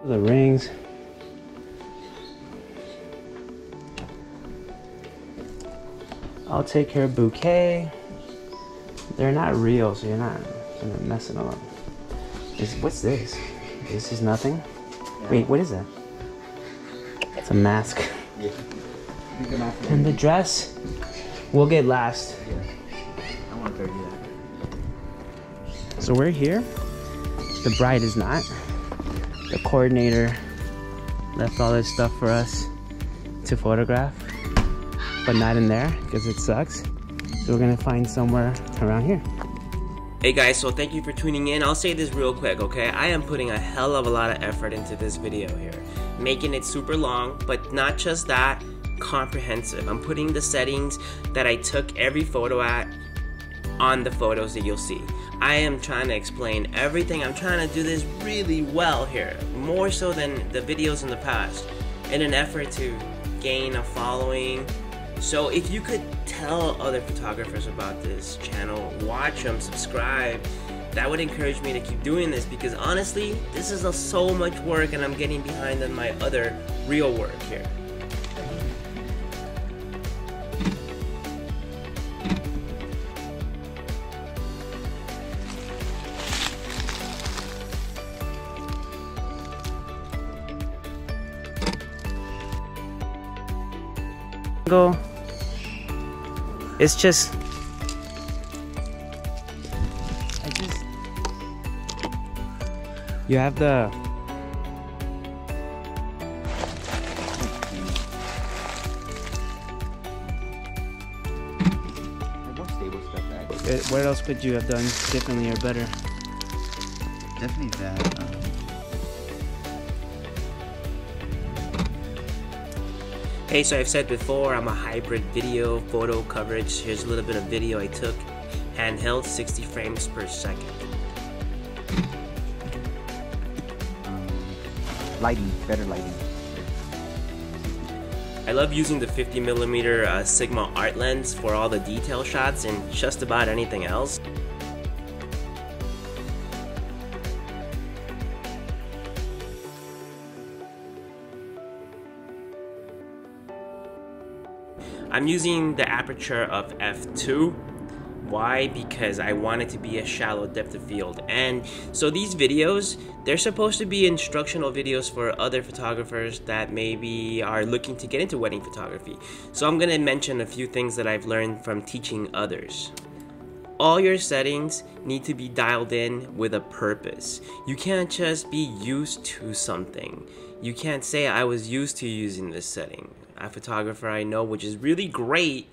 The rings. I'll take care of bouquet. They're not real, so you're not messing them up. What's this? This is nothing? Yeah. Wait, what is that? It's a mask. Yeah. And the dress, we'll get last. Yeah. I want 30 that. So we're here. The bride is not. The coordinator left all this stuff for us to photograph, but not in there because it sucks. So we're gonna find somewhere around here. Hey guys, so thank you for tuning in. I'll say this real quick, okay? I am putting a hell of a lot of effort into this video here. Making it super long, but not just that, comprehensive. I'm putting the settings that I took every photo at on the photos that you'll see. I am trying to explain everything. I'm trying to do this really well here, more so than the videos in the past, in an effort to gain a following. So if you could tell other photographers about this channel, watch them, subscribe, that would encourage me to keep doing this, because honestly, this is so much work and I'm getting behind on my other real work here. It's just you have the what else could you have done differently or better? Definitely that. Hey, so I've said before, I'm a hybrid video photo coverage. Here's a little bit of video I took, handheld, 60 frames per second. Lighting, better lighting. I love using the 50mm Sylmar art lens for all the detail shots and just about anything else. I'm using the aperture of f2. Why? Because I want it to be a shallow depth of field. And so these videos, they're supposed to be instructional videos for other photographers that maybe are looking to get into wedding photography. So I'm gonna mention a few things that I've learned from teaching others. All your settings need to be dialed in with a purpose. You can't just be used to something. You can't say, I was used to using this setting. A photographer I know, which is really great,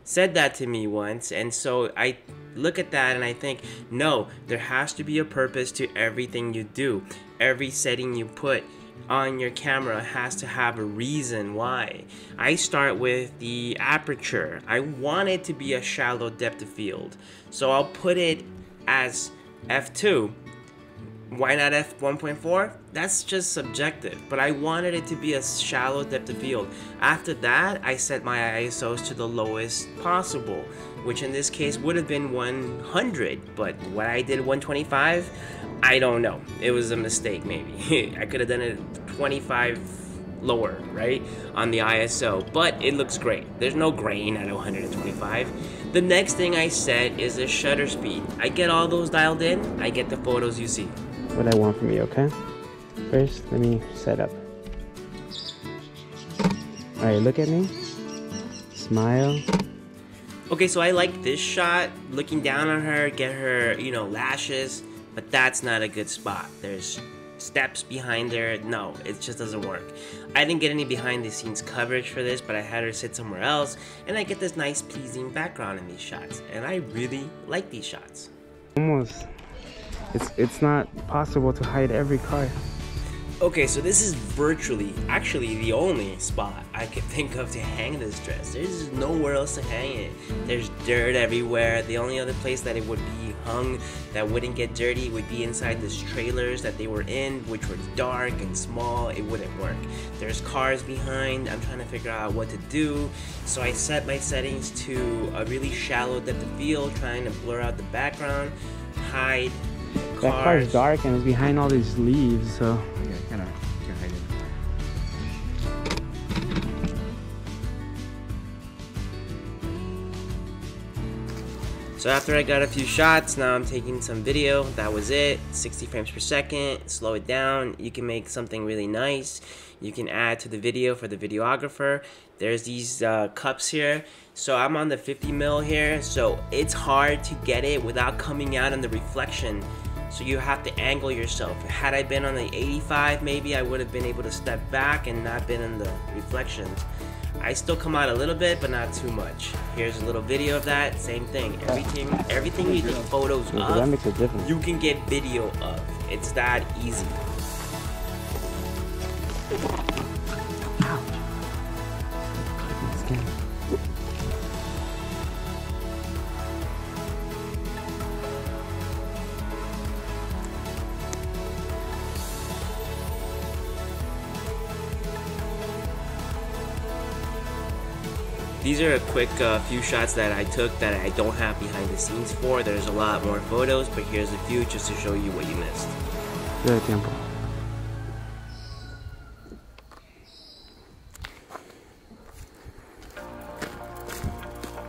said that to me once, and so I look at that and I think, no, there has to be a purpose to everything you do. Every setting you put on your camera has to have a reason why. I start with the aperture. I want it to be a shallow depth of field, so I'll put it as f2. Why not f1.4? That's just subjective, but I wanted it to be a shallow depth of field. After that, I set my ISOs to the lowest possible, which in this case would have been 100, but what I did 125, I don't know. It was a mistake maybe. I could have done it 25 lower, right, on the ISO, but it looks great. There's no grain at 125. The next thing I set is the shutter speed. I get all those dialed in, I get the photos you see. What I want from you, okay? First, let me set up. Alright, look at me. Smile. Okay, so I like this shot, looking down on her, get her, you know, lashes, but that's not a good spot. There's steps behind there. No, it just doesn't work. I didn't get any behind the scenes coverage for this, but I had her sit somewhere else, and I get this nice pleasing background in these shots, and I really like these shots. Almost. It's not possible to hide every car. Okay, so this is virtually, actually the only spot I could think of to hang this dress. There's nowhere else to hang it. There's dirt everywhere. The only other place that it would be hung that wouldn't get dirty would be inside these trailers that they were in, which were dark and small. It wouldn't work. There's cars behind. I'm trying to figure out what to do. So I set my settings to a really shallow depth of field, trying to blur out the background, hide cars. That car's dark and it's behind all these leaves, so Yeah, kind of So after I got a few shots, now I'm taking some video. That was it, 60 frames per second. Slow it down. You can make something really nice. You can add to the video for the videographer. There's these cups here. So I'm on the 50 mil here, so it's hard to get it without coming out in the reflection. So you have to angle yourself. Had I been on the 85, maybe I would have been able to step back and not been in the reflections. I still come out a little bit, but not too much. Here's a little video of that. Same thing. Everything you take photos of, that makes a difference. you can get video of. It's that easy. Ouch. Skin. These are a quick few shots that I took that I don't have behind the scenes for. There's a lot more photos, but here's a few just to show you what you missed. Good tiempo.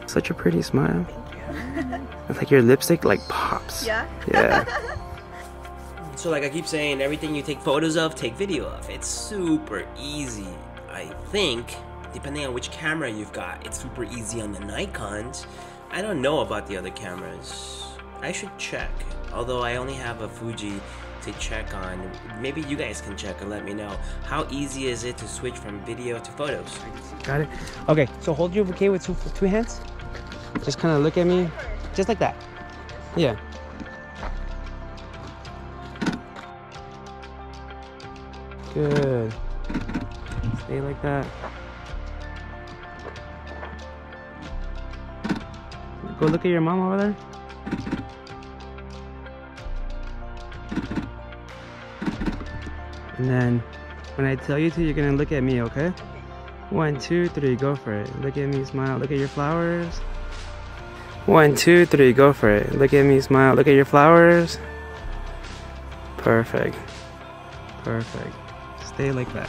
Such a pretty smile. It's like your lipstick like pops. Yeah? Yeah. So like I keep saying, everything you take photos of, take video of. It's super easy, I think. Depending on which camera you've got, it's super easy on the Nikons. I don't know about the other cameras. I should check. Although I only have a Fuji to check on. Maybe you guys can check and let me know. How easy is it to switch from video to photos? Got it. Okay, so hold your bouquet with two hands. Just kind of look at me. Just like that. Yeah. Good. Stay like that. Go look at your mom over there. And then when I tell you to, you're gonna look at me, okay? 1, 2, 3, go for it. Look at me, smile. Look at your flowers. 1, 2, 3, go for it. Look at me, smile. Look at your flowers. Perfect. Perfect. Stay like that.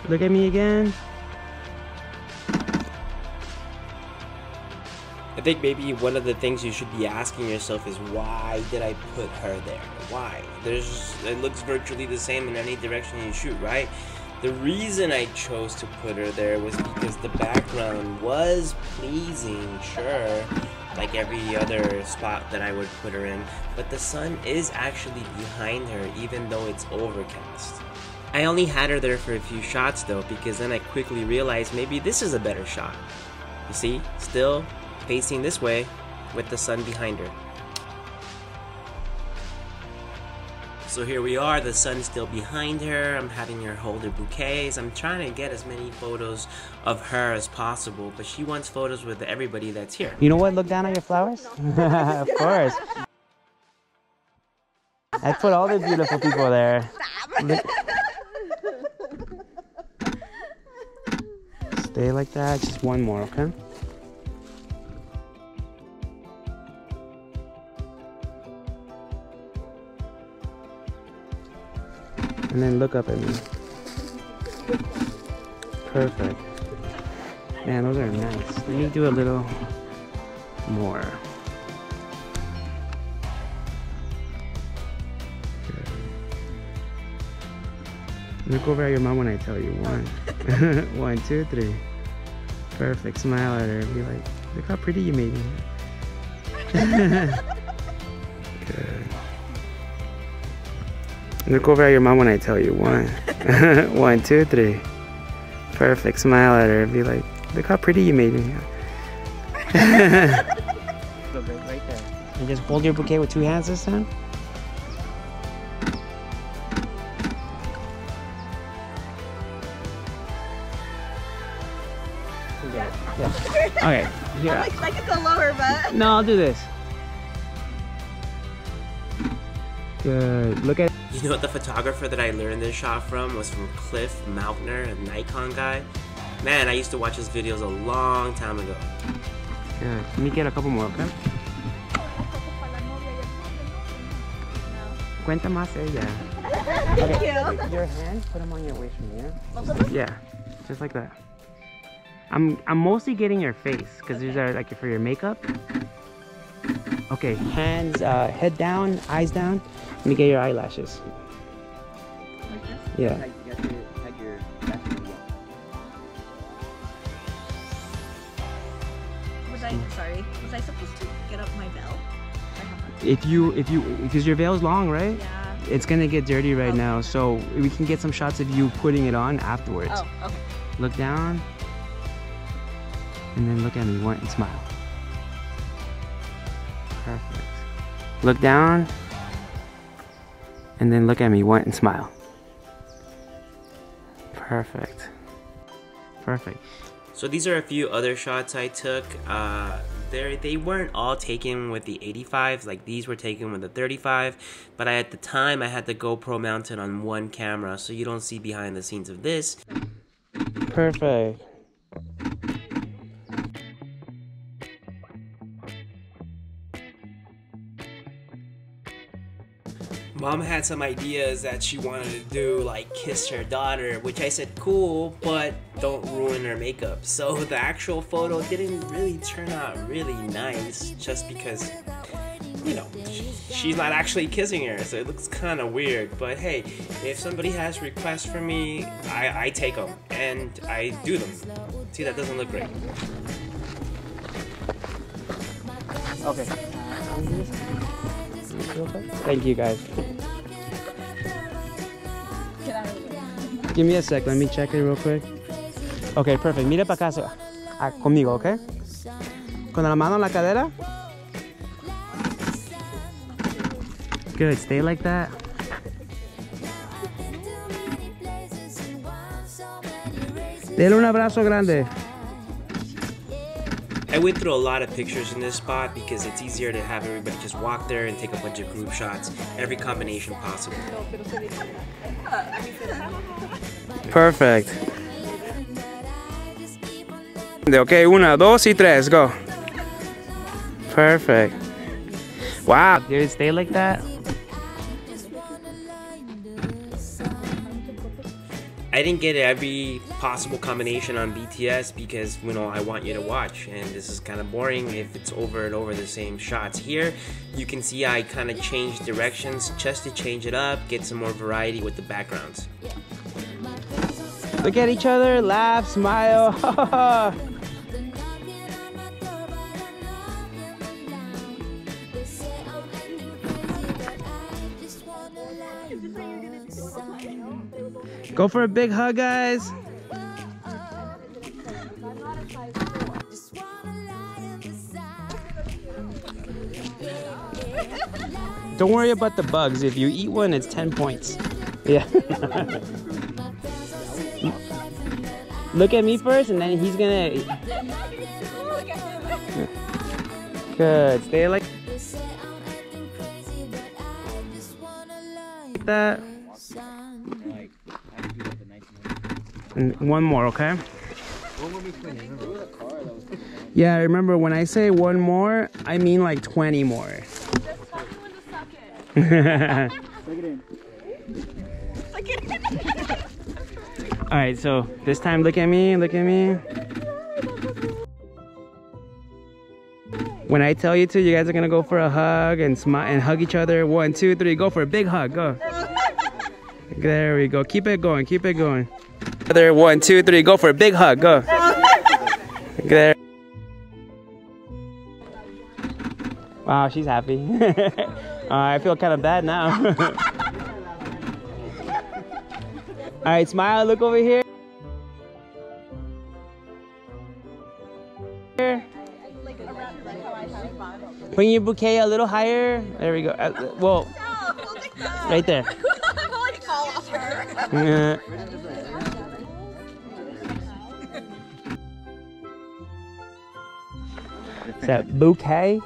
Look at me again. I think maybe one of the things you should be asking yourself is, why did I put her there? Why? It looks virtually the same in any direction you shoot, right? The reason I chose to put her there was because the background was pleasing, sure, like every other spot that I would put her in, but the sun is actually behind her even though it's overcast. I only had her there for a few shots though, because then I quickly realized maybe this is a better shot. You see, still facing this way with the sun behind her. So here we are, the sun's still behind her. I'm having her hold her bouquets. I'm trying to get as many photos of her as possible, but she wants photos with everybody that's here. You know what? Look down at your flowers. Of course. I put all the beautiful people there. Stay like that. Just one more, okay? And then look up at me. Perfect. Man, those are nice. Let me do a little more. Good. Look over at your mom when I tell you. 1, 1, 2, 3. Perfect. Smile at her. Be like, look how pretty you made me. Good. Look over at your mom when I tell you. 1, 1, 2, 3. Perfect. Smile at her. Be like, look how pretty you made me. Right there. And just hold your bouquet with 2 hands this time. Yeah. Okay. Here. I could go lower, but No, I'll do this. Good. Look at. You know what, the photographer that I learned this shot from was from Cliff Mautner, a Nikon guy. Man, I used to watch his videos a long time ago. Good. Let me get a couple more, okay? Cuenta más ella. Thank Okay. you. Your hands, put them on your waist from here. Yeah, just like that. I'm mostly getting your face because these are like for your makeup. Okay, hands, head down, eyes down. Let me get your eyelashes. Like this? Yeah. Like, you have to hide your back to the wall. Was I supposed to get up my belt? Because your veil's long, right? Yeah. It's gonna get dirty right Okay. now, so we can get some shots of you putting it on afterwards. Oh, okay. Look down, and then look at me and smile. Perfect. Look down, and then look at me and smile. Perfect. Perfect. So these are a few other shots I took. They weren't all taken with the 85s, like these were taken with the 35, but at the time I had the GoPro mounted on one camera, so you don't see behind the scenes of this. Perfect. Mom had some ideas that she wanted to do, like kiss her daughter, which I said cool, but don't ruin her makeup. So the actual photo didn't really turn out really nice, just because, you know, she's not actually kissing her, so it looks kind of weird. But hey, if somebody has requests for me, I take them, and I do them. See, that doesn't look great. Okay. Thank you, guys. Give me a sec. Let me check it real quick. Okay, perfect. Mira para acá. Conmigo, okay? Con la mano en la cadera. Good. Stay like that. Dele un abrazo grande. I went through a lot of pictures in this spot because it's easier to have everybody just walk there and take a bunch of group shots, every combination possible. Perfect. Okay, 1, 2, y 3, go. Perfect. Wow, dude, stay like that. I didn't get every possible combination on BTS because, you know, I want you to watch, and this is kind of boring if it's over and over the same shots. Here, you can see I kind of changed directions just to change it up, get some more variety with the backgrounds. Look at each other, laugh, smile. Go for a big hug, guys. Don't worry about the bugs. If you eat one, it's 10 points. Yeah. Look at me first, and then he's gonna. Good. Stay like that. And one more, okay? Yeah, remember when I say one more, I mean like 20 more. All right, so this time look at me, look at me. When I tell you to, you guys are gonna go for a hug and smile and hug each other. 1, 2, 3, go for a big hug, go. There we go, keep it going, keep it going. 1, 2, 3, go for a big hug, go. There. Wow, she's happy. I feel kind of bad now. All right, smile, look over here. Bring your bouquet a little higher. There we go. Well, right there. Is that bouquet?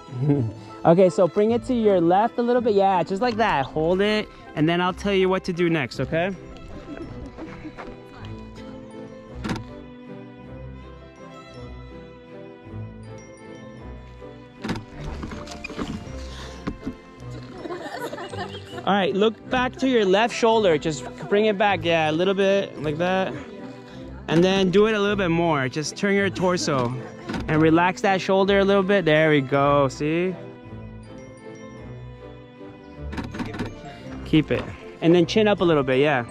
Okay, so bring it to your left a little bit. Yeah, just like that. Hold it, and then I'll tell you what to do next, okay? All right, look back to your left shoulder. Just bring it back, yeah, a little bit like that. And then do it a little bit more. Just turn your torso and relax that shoulder a little bit. There we go, see? Keep it. And then chin up a little bit, yeah.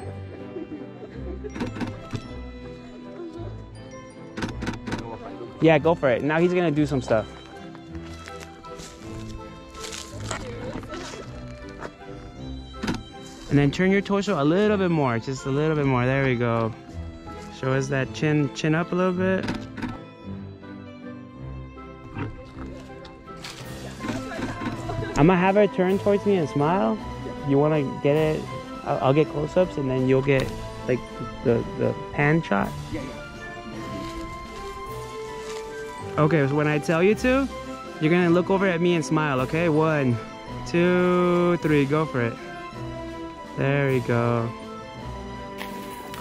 Yeah, go for it. Now he's gonna do some stuff. And then turn your torso a little bit more, just a little bit more. There we go. Show us that chin up a little bit. I'm gonna have her turn towards me and smile. You wanna get it? I'll get close-ups and then you'll get like the pan shot. Okay, so when I tell you to, you're gonna look over at me and smile, okay? 1, 2, 3, go for it. There we go.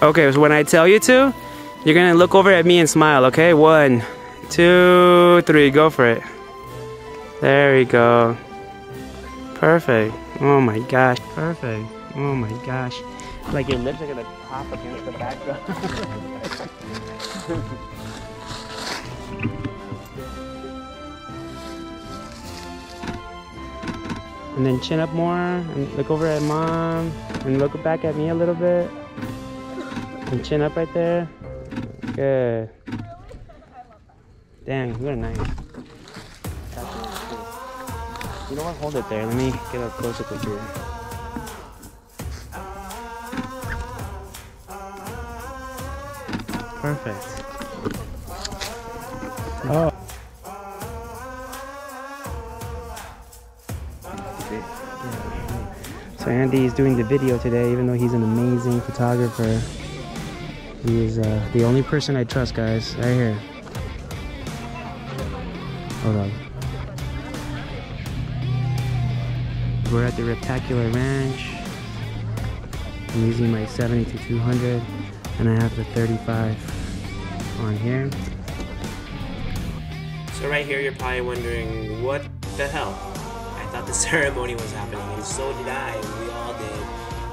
Okay, so when I tell you to, you're gonna look over at me and smile, okay? 1, 2, 3, go for it. There we go. Perfect. Oh my gosh, perfect. Oh my gosh. Like your lips are gonna pop against the background. And then chin up more, and look over at mom, and look back at me a little bit. And chin up right there. Good. Dang, you're nice. You know what? Hold it there. Let me get a close up with you. Perfect. Oh. So Andy is doing the video today, even though he's an amazing photographer. He is the only person I trust, guys. Right here. Hold on. We're at the Reptacular Ranch. I'm using my 70-200, and I have the 35 on here. So right here, you're probably wondering, what the hell? I thought the ceremony was happening, and so did I, and we all did.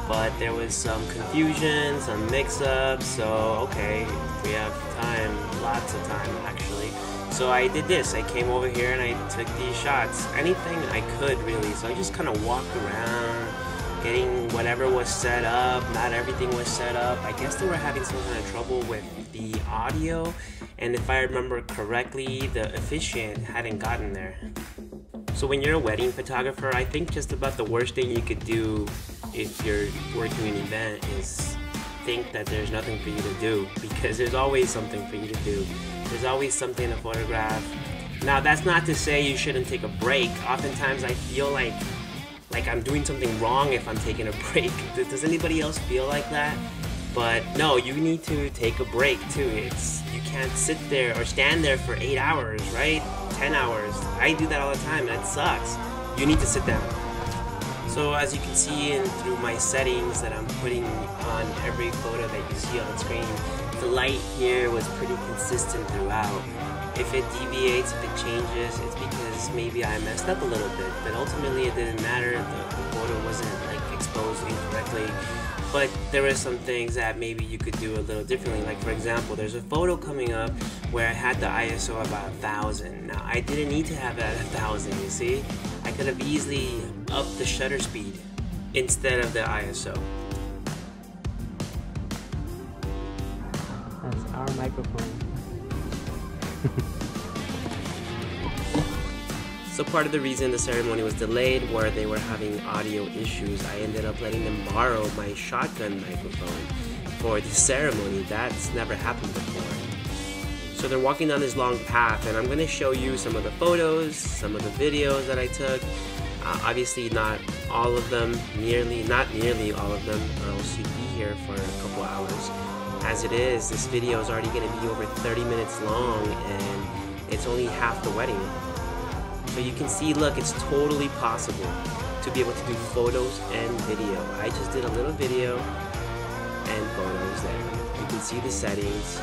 But there was some confusion, some mix-ups, so okay, we have time, lots of time actually. So I did this, I came over here and I took these shots, anything I could really. So I just kind of walked around, getting whatever was set up. Not everything was set up. I guess they were having some kind of trouble with the audio, and if I remember correctly, the officiant hadn't gotten there. So when you're a wedding photographer, I think just about the worst thing you could do if you're working an event is think that there's nothing for you to do, because there's always something for you to do. There's always something to photograph. Now that's not to say you shouldn't take a break. Oftentimes I feel like I'm doing something wrong if I'm taking a break. Does anybody else feel like that? But no, you need to take a break too. You can't sit there or stand there for 8 hours, right? 10 hours. I do that all the time and it sucks. You need to sit down. So as you can see through my settings that I'm putting on every photo that you see on screen, the light here was pretty consistent throughout. If it deviates, if it changes, it's because maybe I messed up a little bit, but ultimately it didn't matter. The photo wasn't like exposed incorrectly. But there were some things that maybe you could do a little differently. Like for example, there's a photo coming up where I had the ISO about 1000. Now I didn't need to have it at 1000, you see? I could have easily upped the shutter speed instead of the ISO. That's our microphone. So part of the reason the ceremony was delayed were they were having audio issues. I ended up letting them borrow my shotgun microphone for the ceremony. That's never happened before. So they're walking down this long path, and I'm going to show you some of the photos, some of the videos that I took. Obviously not all of them, not nearly all of them, or else you'd be here for a couple hours. As it is, this video is already going to be over 30 minutes long, and it's only half the wedding. So you can see, look, it's totally possible to be able to do photos and video. I just did a little video and photos there. You can see the settings.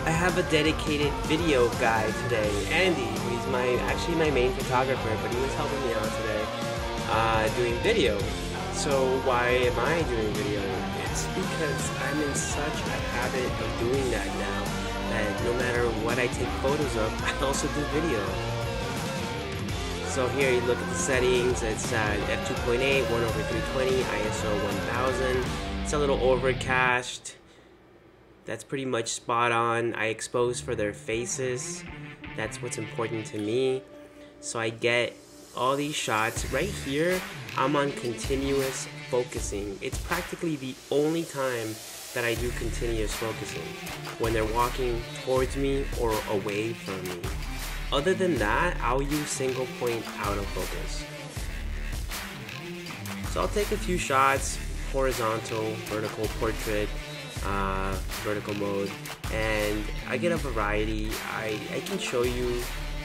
I have a dedicated video guy today, Andy, who's actually my main photographer, but he was helping me out today. doing video. So why am I doing video? It's because I'm in such a habit of doing that now that no matter what I take photos of, I also do video. So here you look at the settings. It's f2.8, 1/320, ISO 1000. It's a little overcast. That's pretty much spot on. I expose for their faces. That's what's important to me. So I get all these shots. Right here, I'm on continuous focusing. It's practically the only time that I do continuous focusing, when they're walking towards me or away from me. Other than that, I'll use single point autofocus. So I'll take a few shots, horizontal, vertical, portrait, vertical mode, and I get a variety. I can show you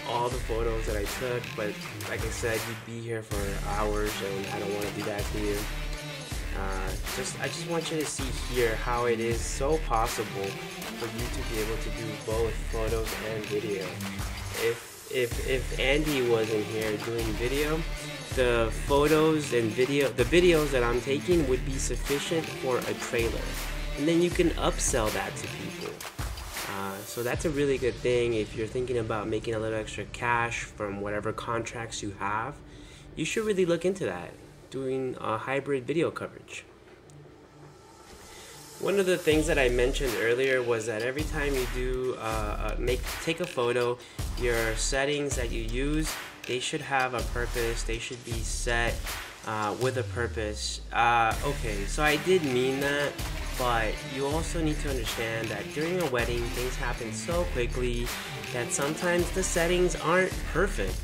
all the photos that I took, but like I said, you'd be here for hours and I don't want to do that to you. I just want you to see here how it is so possible for you to be able to do both photos and video. If Andy wasn't here doing video, the photos and the videos that I'm taking would be sufficient for a trailer, and then you can upsell that to people. So that's a really good thing if you're thinking about making a little extra cash from whatever contracts you have. You should really look into that, doing a hybrid video coverage. One of the things that I mentioned earlier was that every time you do take a photo, your settings that you use, they should have a purpose. They should be set with a purpose. Okay, so I did mean that, but you also need to understand that during a wedding, things happen so quickly that sometimes the settings aren't perfect.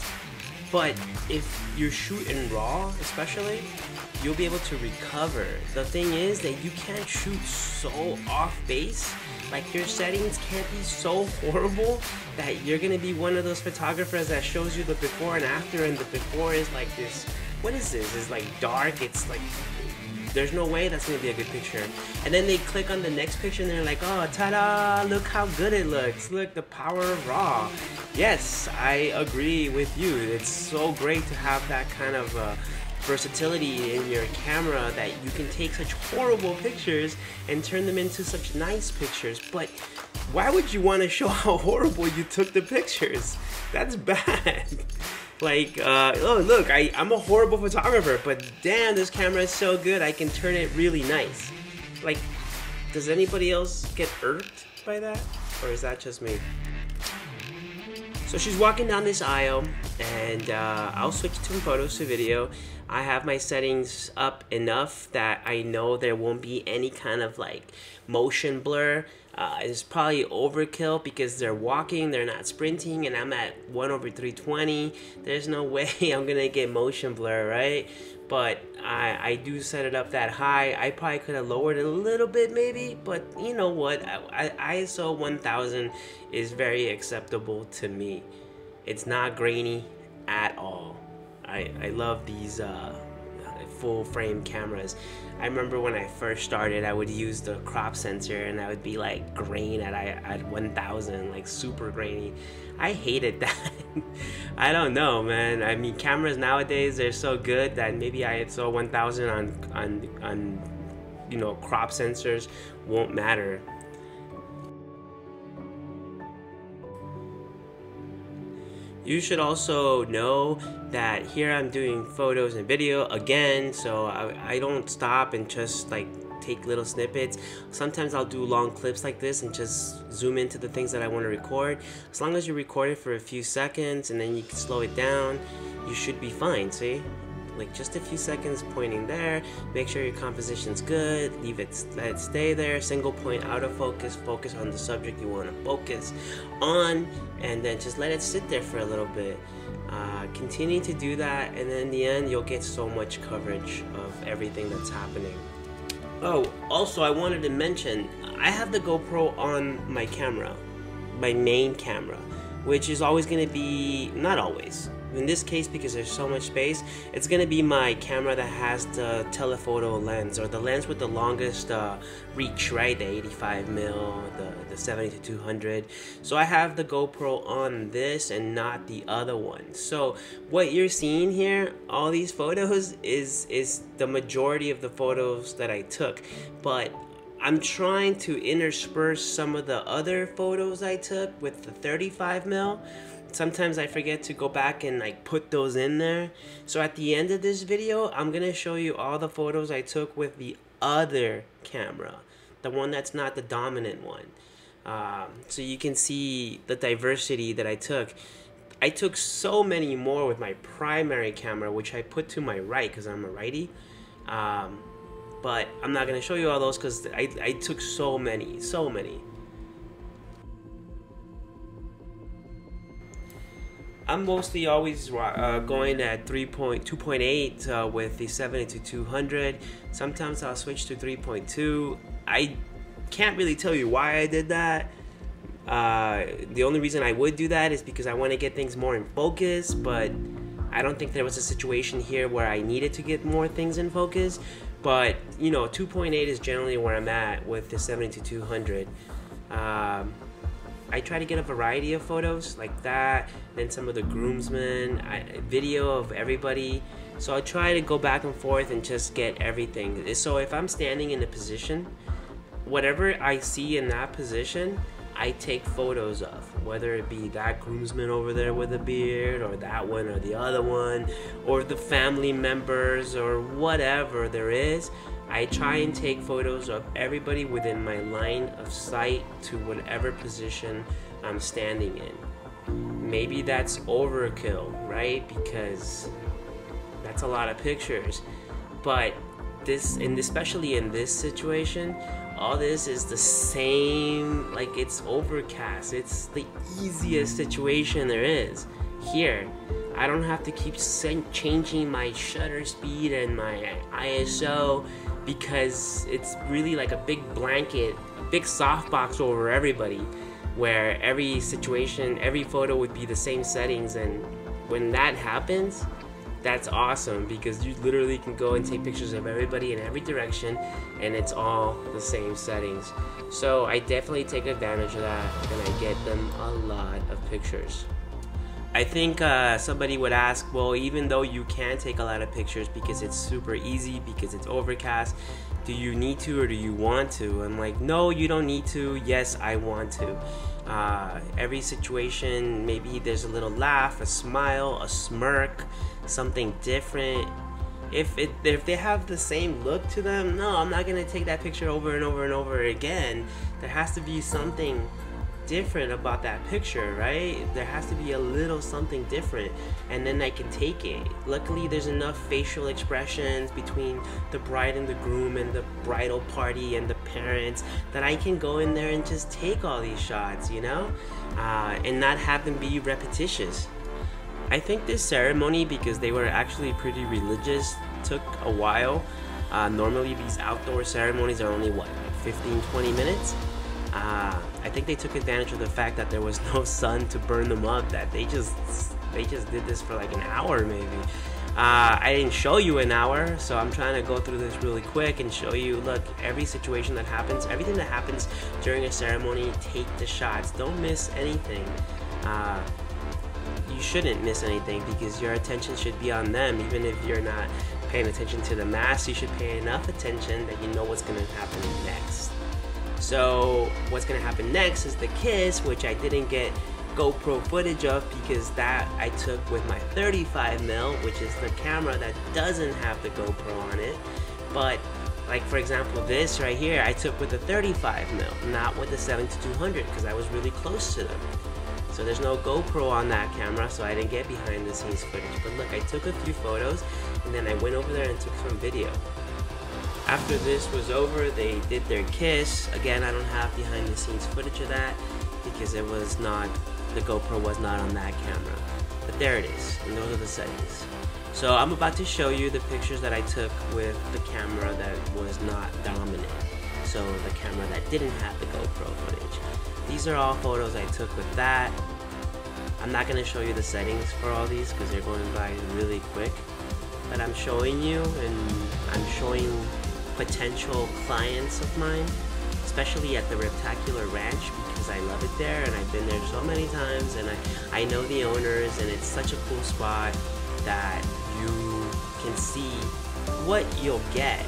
But if you're shooting raw, especially, you'll be able to recover. The thing is that you can't shoot so off base. Like, your settings can't be so horrible that you're gonna be one of those photographers that shows you the before and after, and the before is like this, what is this? It's like dark, it's like, there's no way that's gonna be a good picture. And then they click on the next picture and they're like, oh, ta-da, look how good it looks. Look, the power of RAW. Yes, I agree with you. It's so great to have that kind of versatility in your camera that you can take such horrible pictures and turn them into such nice pictures. But why would you want to show how horrible you took the pictures? That's bad. Like, oh look, I'm a horrible photographer, but damn, this camera is so good, I can turn it really nice. Like, does anybody else get irked by that? Or is that just me? So she's walking down this aisle, and I'll switch from photos to video. I have my settings up enough that I know there won't be any kind of like motion blur. It's probably overkill because they're walking, they're not sprinting, and I'm at 1/320. There's no way I'm gonna get motion blur, right? But I do set it up that high. I probably could have lowered it a little bit maybe, but you know what? ISO 1000 is very acceptable to me. It's not grainy at all. I love these full frame cameras. I remember when I first started, I would use the crop sensor and I would be like grain at 1000, like super grainy. I hated that. I don't know, man. I mean, cameras nowadays, they're so good that maybe ISO 1000 on you know, crop sensors won't matter. You should also know that here I'm doing photos and video again, so I don't stop and just like take little snippets. Sometimes I'll do long clips like this and just zoom into the things that I want to record. As long as you record it for a few seconds and then you can slow it down, you should be fine, see? Like just a few seconds pointing there, make sure your composition's good, let it stay there, single point autofocus, focus on the subject you want to focus on, and then just let it sit there for a little bit. Continue to do that, and then in the end you'll get so much coverage of everything that's happening. Oh, also I wanted to mention, I have the GoPro on my camera, my main camera, which is always going to be, not always, in this case, because there's so much space, it's gonna be my camera that has the telephoto lens, or the lens with the longest reach, right? The 85mm, the 70-200. So I have the GoPro on this and not the other one. So what you're seeing here, all these photos, is the majority of the photos that I took, but I'm trying to intersperse some of the other photos I took with the 35mm. Sometimes I forget to go back and like put those in there. So at the end of this video, I'm gonna show you all the photos I took with the other camera, the one that's not the dominant one. So you can see the diversity that I took. I took so many more with my primary camera, which I put to my right because I'm a righty. But I'm not gonna show you all those because I took so many. I'm mostly always going at 2.8 with the 70-200. Sometimes I'll switch to 3.2. I can't really tell you why I did that. The only reason I would do that is because I want to get things more in focus, but I don't think there was a situation here where I needed to get more things in focus. But, you know, 2.8 is generally where I'm at with the 70-200. I try to get a variety of photos like that, then some of the groomsmen, video of everybody. So I try to go back and forth and just get everything. So if I'm standing in a position, whatever I see in that position, I take photos of, whether it be that groomsman over there with a beard, or that one or the other one, or the family members, or whatever there is. I try and take photos of everybody within my line of sight to whatever position I'm standing in. Maybe that's overkill, right? Because that's a lot of pictures. But this, and especially in this situation, all this is the same, like it's overcast. It's the easiest situation there is. Here, I don't have to keep changing my shutter speed and my ISO, because it's really like a big blanket, a big softbox over everybody, where every situation, every photo would be the same settings. And when that happens, that's awesome, because you literally can go and take pictures of everybody in every direction and it's all the same settings. So I definitely take advantage of that, and I get them a lot of pictures. I think somebody would ask, well, even though you can take a lot of pictures because it's super easy, because it's overcast, do you need to or do you want to? I'm like, no, you don't need to. Yes, I want to. Every situation, maybe there's a little laugh, a smile, a smirk, something different. If they have the same look to them, no, I'm not gonna take that picture over and over and over again. There has to be something different about that picture, right? There has to be a little something different, and then I can take it. Luckily, there's enough facial expressions between the bride and the groom and the bridal party and the parents that I can go in there and just take all these shots, you know, and not have them be repetitious. I think this ceremony, because they were actually pretty religious, took a while. Normally these outdoor ceremonies are only what, like 15-20 minutes. I think they took advantage of the fact that there was no sun to burn them up, that they just did this for like an hour maybe. I didn't show you an hour, so I'm trying to go through this really quick and show you, look, every situation that happens, everything that happens during a ceremony, take the shots. Don't miss anything. You shouldn't miss anything, because your attention should be on them. Even if you're not paying attention to the mass, you should pay enough attention that you know what's going to happen next. So what's going to happen next is the kiss, which I didn't get GoPro footage of because that I took with my 35mm, which is the camera that doesn't have the GoPro on it. But like, for example, this right here I took with the 35mm, not with the 70-200, because I was really close to them. So there's no GoPro on that camera, so I didn't get behind the scenes footage. But look, I took a few photos and then I went over there and took some video. After this was over, they did their kiss. Again, I don't have behind the scenes footage of that because it was not, the GoPro was not on that camera. But there it is, and those are the settings. So I'm about to show you the pictures that I took with the camera that was not dominant. So the camera that didn't have the GoPro footage. These are all photos I took with that. I'm not going to show you the settings for all these because they're going by really quick, but I'm showing you, and I'm showing potential clients of mine, especially at the Reptacular Ranch, because I love it there and I've been there so many times, and I know the owners, and it's such a cool spot that you can see what you'll get.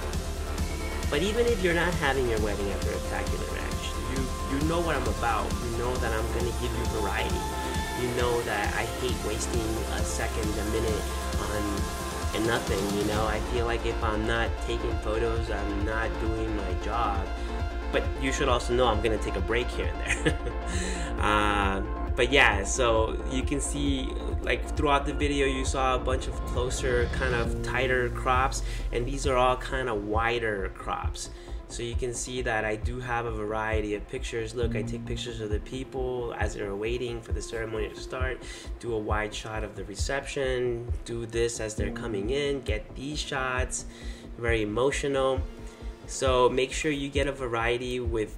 But even if you're not having your wedding at the Reptacular Ranch, you know what I'm about. You know that I'm going to give you variety. You know that I hate wasting a second, a minute on nothing, you know. I feel like if I'm not taking photos, I'm not doing my job. But you should also know I'm going to take a break here and there. But yeah, so you can see, like, throughout the video you saw a bunch of closer, kind of tighter crops, and these are all kind of wider crops. So you can see that I do have a variety of pictures. Look, I take pictures of the people as they're waiting for the ceremony to start, do a wide shot of the reception, do this as they're coming in, get these shots, very emotional. So make sure you get a variety with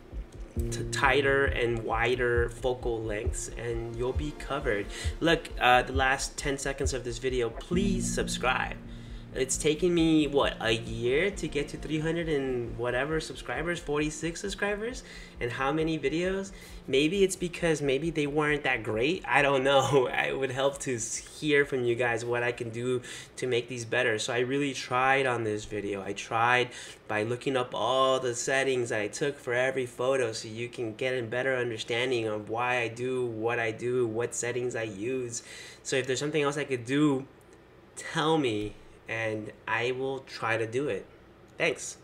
tighter and wider focal lengths, and you'll be covered. Look, the last 10 seconds of this video, please subscribe. It's taken me, what, a year to get to 300 and whatever subscribers, 46 subscribers, and how many videos? Maybe it's because maybe they weren't that great. I don't know. It would help to hear from you guys what I can do to make these better. So I really tried on this video. I tried by looking up all the settings that I took for every photo so you can get a better understanding of why I do, what settings I use. So if there's something else I could do, tell me, and I will try to do it. Thanks.